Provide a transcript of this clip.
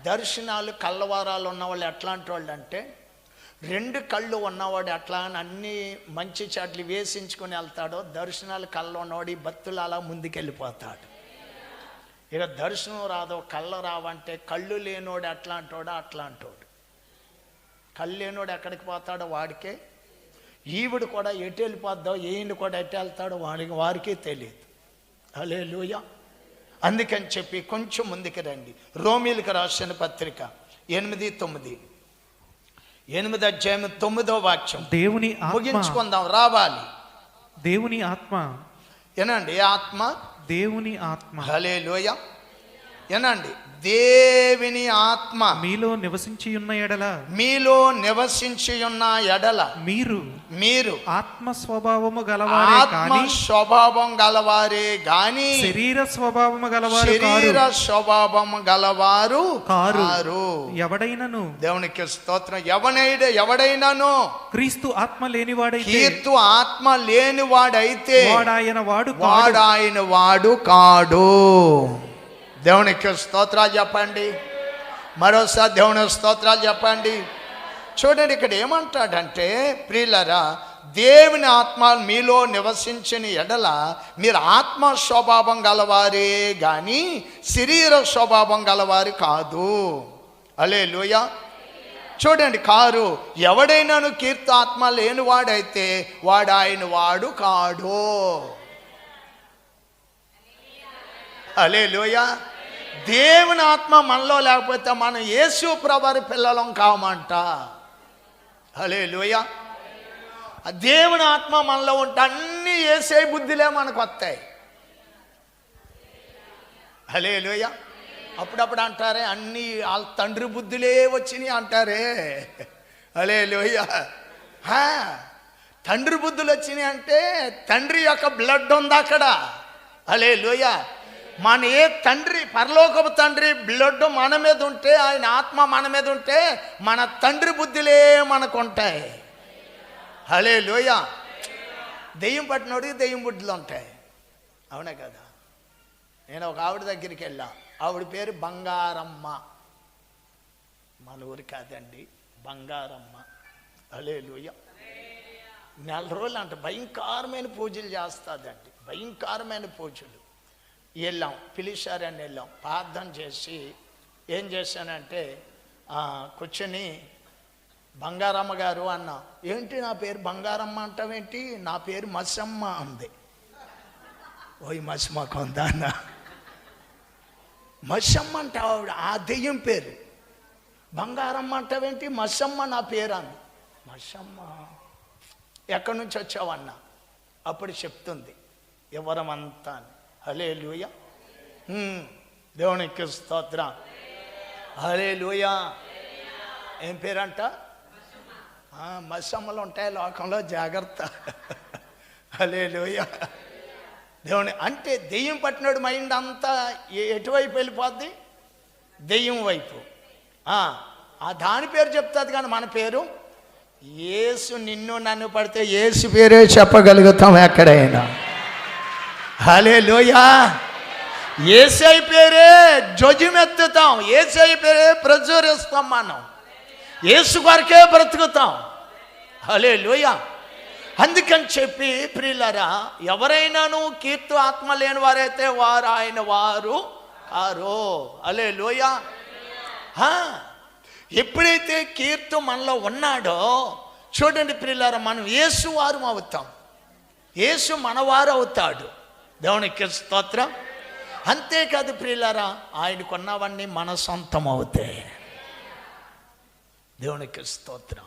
దర్శనాలు కళ్ళవారాలు ఉన్నవాళ్ళు ఎట్లాంటి వాళ్ళు అంటే, 2 కళ్ళు ఉన్నవాడు ఎట్లా అని అన్ని మంచి చెట్లు వేసించుకొని వెళ్తాడో, దర్శనాలు కళ్ళు ఉన్నవాడు ఈ భక్తులు అలా ముందుకెళ్ళిపోతాడు. ఇక దర్శనం రాదో కళ్ళు రావంటే కళ్ళు లేనోడు ఎట్లాంటోడు అట్లాంటోడు. కళ్ళు లేనోడు ఎక్కడికి పోతాడో వాడికే, ఈవిడ కూడా ఎటు వెళ్ళిపోద్దో ఈయన కూడా ఎటు వెళ్తాడో వారికే తెలియదు. హల్లెలూయా. అందుకని చెప్పి కొంచెం ముందుకు రండి. రోమీయులకు రాసిన పత్రిక 8:9, 8వ అధ్యాయం 9వ వాక్యం. దేవుని ముగించుకుందాం, రావాలి. దేవుని ఆత్మ, ఏనండి ఆత్మ, దేవుని ఆత్మ, హల్లెలూయా, ఏనండి దేవుని ఆత్మ మీలో నివసించి ఉన్న ఎడల, మీలో నివసించి ఉన్న ఎడల మీరు ఆత్మ స్వభావము గలవారే ఆత్మ స్వభావం గలవారే గాని శరీర స్వభావము గలవారు శరీర స్వభావము గలవారు కారు. ఎవడైనను, దేవునికి స్తోత్రం, ఎవడైనను క్రీస్తు ఆత్మ లేనివాడైతే, క్రీస్తు ఆత్మ లేనివాడైతే వాడాయన వాడు కాడు. దేవునికి స్తోత్రాలు చెప్పండి. మరోసారి దేవుని స్తోత్రాలు చెప్పండి. చూడండి ఇక్కడ ఏమంటాడంటే, ప్రియులారా, దేవుని ఆత్మ మీలో నివసించిన ఎడల మీరు ఆత్మ స్వభావం గలవారే గాని శరీర స్వభావం గలవారు కాదు. హల్లెలూయా. చూడండి, కారు. ఎవడైనాను కీర్తి ఆత్మ లేనివాడైతే వాడు కాడు. హల్లెలూయా. దేవుని ఆత్మ మనలో లేకపోతే మనం యేసు ప్రభువారి పిల్లలం కామంట. హల్లెలూయా. దేవుని ఆత్మ మనలో ఉంటే అన్ని యేసే బుద్ధిలే మనకు వస్తాయి. హల్లెలూయా. అప్పుడప్పుడు అంటారే అన్ని వాళ్ళ తండ్రి బుద్ధులే వచ్చినాయి అంటారే. హల్లెలూయా. తండ్రి బుద్ధులు వచ్చినాయి అంటే తండ్రి యొక్క బ్లడ్ ఉంది అక్కడ. హల్లెలూయా. మన ఏ తండ్రి, పరలోకపు తండ్రి బ్లడ్ మన మీద ఉంటే, ఆయన ఆత్మ మన మీద ఉంటే మన తండ్రి బుద్ధులే మనకు ఉంటాయి. హల్లెలూయా. దెయ్యం పట్టినోడికి దెయ్యం బుద్ధులు ఉంటాయి, అవునే కదా. నేను ఒక ఆవిడ దగ్గరికి వెళ్ళా, ఆవిడ పేరు బంగారమ్మ. మన ఊరు కాదండి, బంగారమ్మ. హల్లెలూయా. 4 రోజులు అంట భయంకరమైన పూజలు చేస్తుందండి, భయంకరమైన పూజలు. వెళ్ళాం, పిలిచారని వెళ్ళాం, ప్రార్థన చేసి ఏం చేశానంటే కూర్చొని, బంగారమ్మ గారు అన్నా. ఏంటి నా పేరు బంగారమ్మ అంటావేంటి, నా పేరు మసమ్మ అంది. ఓయ్ మసమ్మ కొందా అన్న, మసమ్మ అంటే ఆవిడ ఆ దెయ్యం పేరు. బంగారమ్మ అంటావేంటి, మసమ్మ నా పేరు అంది. మసమ్మ ఎక్కడి నుంచి వచ్చావన్నా? అప్పుడు చెప్తుంది ఎవరమంతా అని. హల్లెలూయా. దేవునికి స్తోత్రం. హల్లెలూయా. ఏం పేరంట? మసమ్మలు ఉంటాయి లోకంలో, జాగ్రత్త. హల్లెలూయా. దేవుని అంటే దెయ్యం పట్టినోడు మైండ్ అంతా ఎటువైపు వెళ్ళిపోద్ది? దెయ్యం వైపు. దాని పేరు చెప్తుంది కానీ మన పేరు యేసు. నిన్ను నన్ను పడితే యేసు పేరే చెప్పగలుగుతాం ఎక్కడైనా. హల్లెలూయా. యేసయ్య పేరే జొజిమెత్తుతాం, యేసయ్య పేరే ప్రచురిస్తాం, మనం యేసు కొరకే బ్రతుకుతాం. హల్లెలూయా. అందుకని చెప్పి ప్రియులారా, ఎవరైనాను కీర్తి ఆత్మ లేని వారైతే ఆయన వారు కారు. హల్లెలూయా. ఎప్పుడైతే కీర్తి మనలో ఉన్నాడో చూడండి ప్రియులారా, మనం యేసు వారు అవుతాం, యేసు మనవారు అవుతాడు. దేవునికి స్తోత్రం. అంతేకాదు ప్రియులారా, ఆయనకున్నవన్నీ మన సొంతం అవుతాయి. దేవునికి స్తోత్రం.